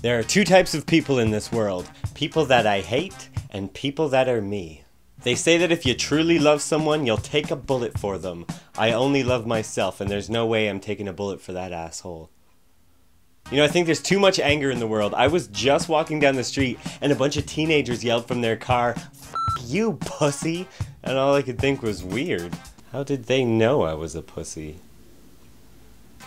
There are two types of people in this world. People that I hate and people that are me. They say that if you truly love someone, you'll take a bullet for them. I only love myself, and there's no way I'm taking a bullet for that asshole. You know, I think there's too much anger in the world. I was just walking down the street, and a bunch of teenagers yelled from their car, "F you, pussy!" And all I could think was, weird. How did they know I was a pussy?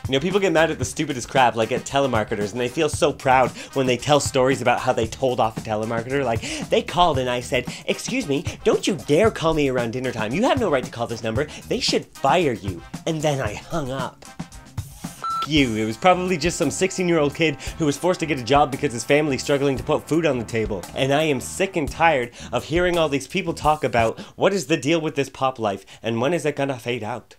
You know, people get mad at the stupidest crap, like at telemarketers, and they feel so proud when they tell stories about how they told off a telemarketer. Like, they called and I said, "Excuse me, don't you dare call me around dinner time. You have no right to call this number. They should fire you." And then I hung up. F you. It was probably just some 16-year-old kid who was forced to get a job because his family's struggling to put food on the table. And I am sick and tired of hearing all these people talk about what is the deal with this pop life and when is it gonna fade out.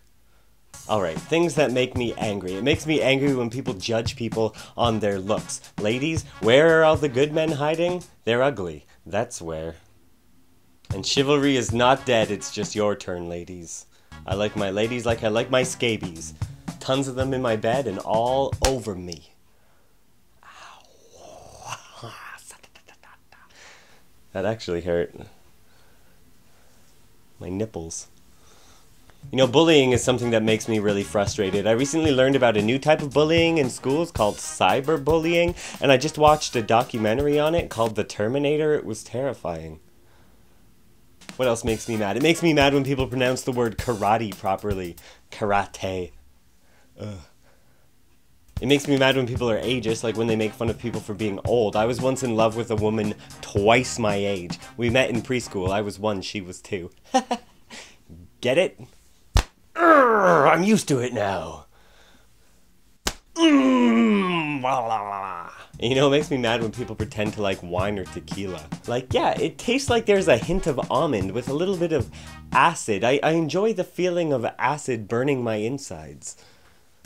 Alright, things that make me angry. It makes me angry when people judge people on their looks. Ladies, where are all the good men hiding? They're ugly. That's where. And chivalry is not dead, it's just your turn, ladies. I like my ladies like I like my scabies. Tons of them in my bed and all over me. Ow. That actually hurt. My nipples. You know, bullying is something that makes me really frustrated. I recently learned about a new type of bullying in schools called cyberbullying, and I just watched a documentary on it called The Terminator. It was terrifying. What else makes me mad? It makes me mad when people pronounce the word karate properly. Karate. Ugh. It makes me mad when people are ageist, like when they make fun of people for being old. I was once in love with a woman twice my age. We met in preschool. I was 1, she was 2. Get it? I'm used to it now. You know, it makes me mad when people pretend to like wine or tequila. Like, yeah, it tastes like there's a hint of almond with a little bit of acid. I enjoy the feeling of acid burning my insides.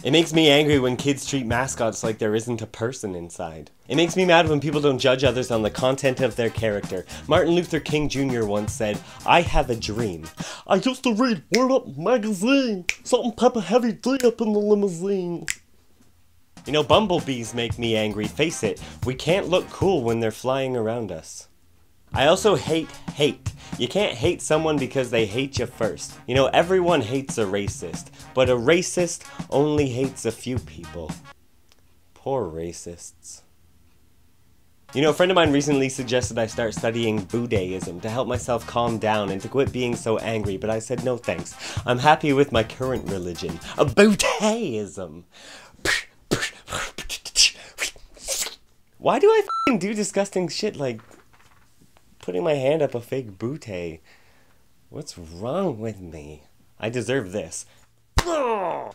It makes me angry when kids treat mascots like there isn't a person inside. It makes me mad when people don't judge others on the content of their character. Martin Luther King Jr. once said, "I have a dream. I used to read Word Up magazine. Salt and pepper heavy tea up in the limousine." You know, bumblebees make me angry. Face it, we can't look cool when they're flying around us. I also hate hate. You can't hate someone because they hate you first. You know, everyone hates a racist, but a racist only hates a few people. Poor racists. You know, a friend of mine recently suggested I start studying Buddhism to help myself calm down and to quit being so angry, but I said no thanks. I'm happy with my current religion, a Buddhism. Why do I f***ing do disgusting shit like putting my hand up a fake bootay? What's wrong with me? I deserve this.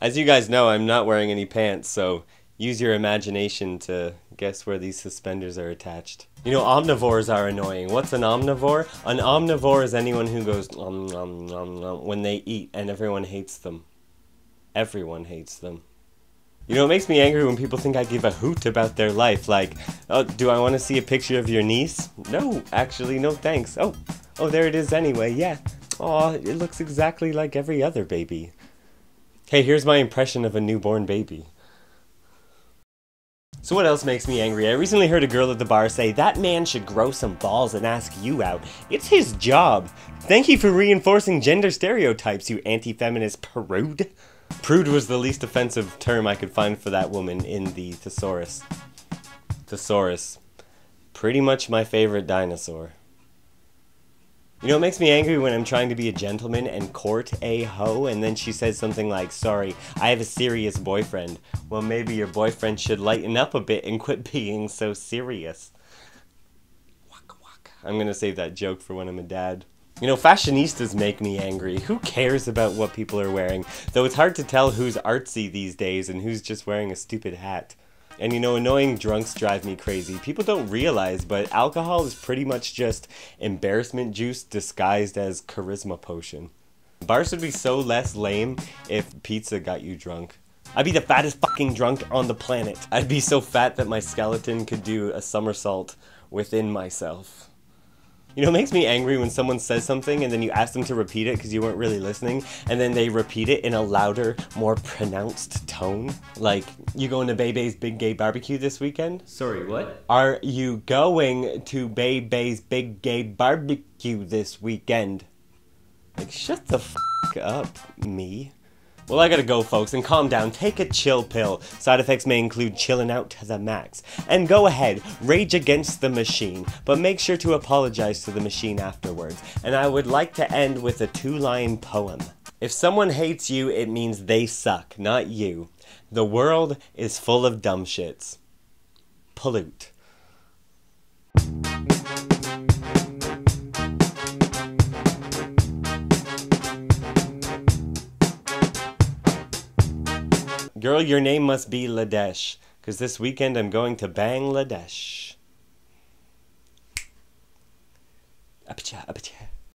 As you guys know, I'm not wearing any pants, so use your imagination to guess where these suspenders are attached. You know, omnivores are annoying. What's an omnivore? An omnivore is anyone who goes nom nom nom nom when they eat, and everyone hates them. Everyone hates them. You know, it makes me angry when people think I give a hoot about their life, like, "Oh, do I want to see a picture of your niece?" No, actually, no thanks. Oh, there it is anyway, yeah. Aw, it looks exactly like every other baby. Hey, here's my impression of a newborn baby. So what else makes me angry? I recently heard a girl at the bar say, "That man should grow some balls and ask you out. It's his job. Thank you for reinforcing gender stereotypes, you anti-feminist prude." Prude was the least offensive term I could find for that woman in the thesaurus. Thesaurus. Pretty much my favorite dinosaur. You know, it makes me angry when I'm trying to be a gentleman and court a hoe, and then she says something like, "Sorry, I have a serious boyfriend." Well, maybe your boyfriend should lighten up a bit and quit being so serious. Waka waka. I'm gonna save that joke for when I'm a dad. You know, fashionistas make me angry. Who cares about what people are wearing? Though it's hard to tell who's artsy these days and who's just wearing a stupid hat. And you know, annoying drunks drive me crazy. People don't realize, but alcohol is pretty much just embarrassment juice disguised as charisma potion. Bars would be so less lame if pizza got you drunk. I'd be the fattest fucking drunk on the planet. I'd be so fat that my skeleton could do a somersault within myself. You know, it makes me angry when someone says something and then you ask them to repeat it because you weren't really listening, and then they repeat it in a louder, more pronounced tone. Like, you going to Bebe's Big Gay Barbecue this weekend? Sorry, what? Are you going to Bebe's Big Gay Barbecue this weekend? Like, shut the f*** up, me. Well, I gotta go, folks, and calm down. Take a chill pill. Side effects may include chilling out to the max. And go ahead, rage against the machine, but make sure to apologize to the machine afterwards. And I would like to end with a 2-line poem. If someone hates you, it means they suck, not you. The world is full of dumb shits. Pollute. Girl, your name must be Ladesh, 'cause this weekend I'm going to Bangladesh. Apacha, apacha.